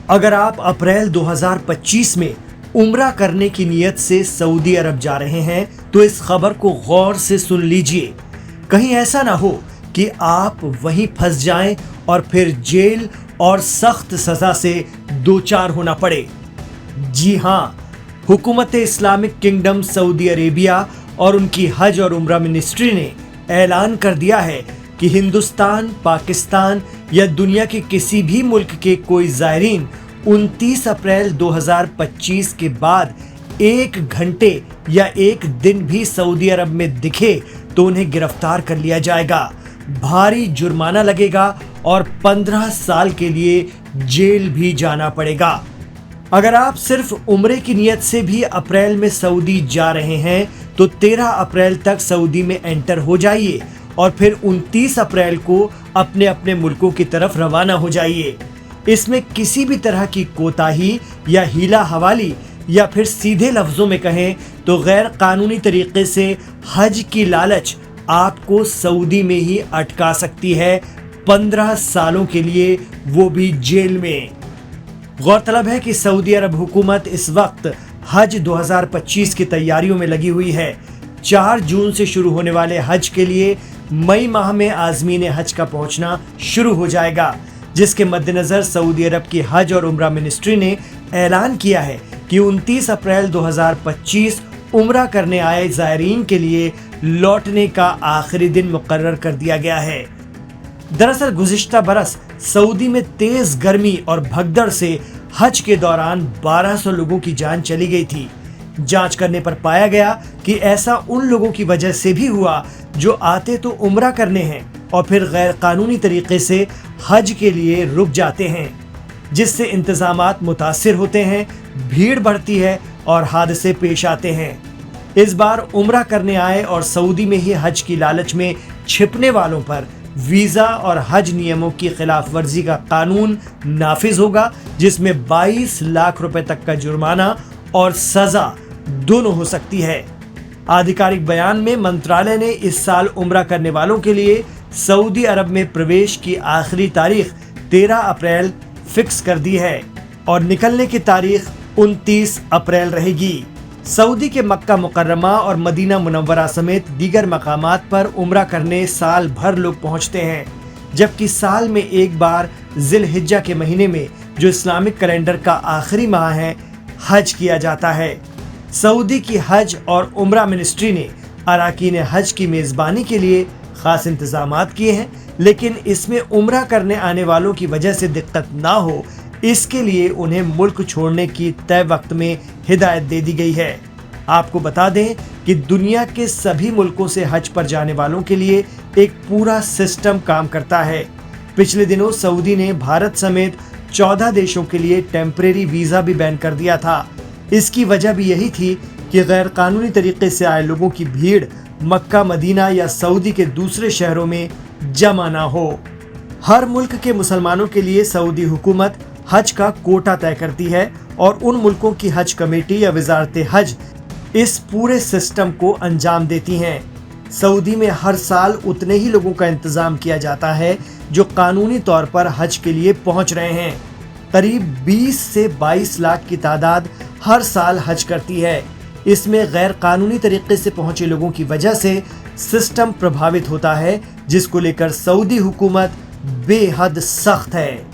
अगर आप अप्रैल 2025 में उम्रा करने की नीयत से सऊदी अरब जा रहे हैं तो इस खबर को गौर से सुन लीजिए। कहीं ऐसा ना हो कि आप वहीं फंस जाएं और फिर जेल और सख्त सजा से दो चार होना पड़े। जी हाँ, हुकूमत इस्लामिक किंगडम सऊदी अरेबिया और उनकी हज और उम्रा मिनिस्ट्री ने ऐलान कर दिया है कि हिंदुस्तान, पाकिस्तान या दुनिया के किसी भी मुल्क के कोई ज़ायरीन 29 अप्रैल 2025 के बाद 1 घंटे या 1 दिन भी सऊदी अरब में दिखे तो उन्हें गिरफ्तार कर लिया जाएगा, भारी जुर्माना लगेगा और 15 साल के लिए जेल भी जाना पड़ेगा। अगर आप सिर्फ उम्रे की नियत से भी अप्रैल में सऊदी जा रहे हैं तो 13 अप्रैल तक सऊदी में एंटर हो जाइए और फिर 29 अप्रैल को अपने अपने मुल्कों की तरफ रवाना हो जाइए। इसमें किसी भी तरह की कोताही या हीला हवाली या फिर सीधे लफ्जों में कहें तो गैर कानूनी तरीके से हज की लालच आपको सऊदी में ही अटका सकती है, 15 सालों के लिए, वो भी जेल में। गौरतलब है कि सऊदी अरब हुकूमत इस वक्त हज 2025 की तैयारियों में लगी हुई है। 4 जून से शुरू होने वाले हज के लिए मई माह में आज़मीन हज का पहुंचना शुरू हो जाएगा, जिसके मद्देनज़र सऊदी अरब की हज और उम्रा मिनिस्ट्री ने ऐलान किया है कि 29 अप्रैल 2025 उम्रा करने आए ज़ायरीन के लिए लौटने का आखिरी दिन मुकर्रर कर दिया गया है। दरअसल गुज़िश्ता बरस सऊदी में तेज गर्मी और भगदड़ से हज के दौरान 1200 लोगों की जान चली गई थी। जांच करने पर पाया गया कि ऐसा उन लोगों की वजह से भी हुआ जो आते तो उम्रा करने हैं और फिर गैर कानूनी तरीके से हज के लिए रुक जाते हैं, जिससे इंतजामात मुतासिर होते हैं, भीड़ बढ़ती है और हादसे पेश आते हैं। इस बार उम्रा करने आए और सऊदी में ही हज की लालच में छिपने वालों पर वीज़ा और हज नियमों की खिलाफ वर्जी का कानून नाफिज होगा, जिसमें 22 लाख रुपए तक का जुर्माना और सजा दोनों हो सकती है। आधिकारिक बयान में मंत्रालय ने इस साल उम्रा करने वालों के लिए सऊदी अरब में प्रवेश की आखिरी तारीख 13 अप्रैल फिक्स कर दी है और निकलने की तारीख 29 अप्रैल रहेगी। सऊदी के मक्का मुकर्रमा और मदीना मुनव्वरा समेत दीगर मकामात पर उम्रा करने साल भर लोग पहुंचते हैं, जबकि साल में एक बार जिलहिज्जा के महीने में, जो इस्लामिक कैलेंडर का आखिरी माह है, हज किया जाता है। सऊदी की हज और उम्रा मिनिस्ट्री ने अराकीन हज की मेज़बानी के लिए खास इंतजामात किए हैं, लेकिन इसमें उम्रा करने आने वालों की वजह से दिक्कत ना हो, इसके लिए उन्हें मुल्क छोड़ने की तय वक्त में हिदायत दे दी गई है। आपको बता दें कि दुनिया के सभी मुल्कों से हज पर जाने वालों के लिए एक पूरा सिस्टम काम करता है। पिछले दिनों सऊदी ने भारत समेत 14 देशों के लिए टेम्परेरी वीज़ा भी बैन कर दिया था। इसकी वजह भी यही थी कि गैर कानूनी तरीके से आए लोगों की भीड़ मक्का, मदीना या सऊदी के दूसरे शहरों में जमा ना हो। हर मुल्क के मुसलमानों के लिए सऊदी हुकूमत हज का कोटा तय करती है और उन मुल्कों की हज कमेटी या वजारत हज इस पूरे सिस्टम को अंजाम देती हैं। सऊदी में हर साल उतने ही लोगों का इंतजाम किया जाता है जो कानूनी तौर पर हज के लिए पहुंच रहे हैं। करीब 20 से 22 लाख की तादाद हर साल हज करती है। इसमें गैर कानूनी तरीके से पहुंचे लोगों की वजह से सिस्टम प्रभावित होता है, जिसको लेकर सऊदी हुकूमत बेहद सख्त है।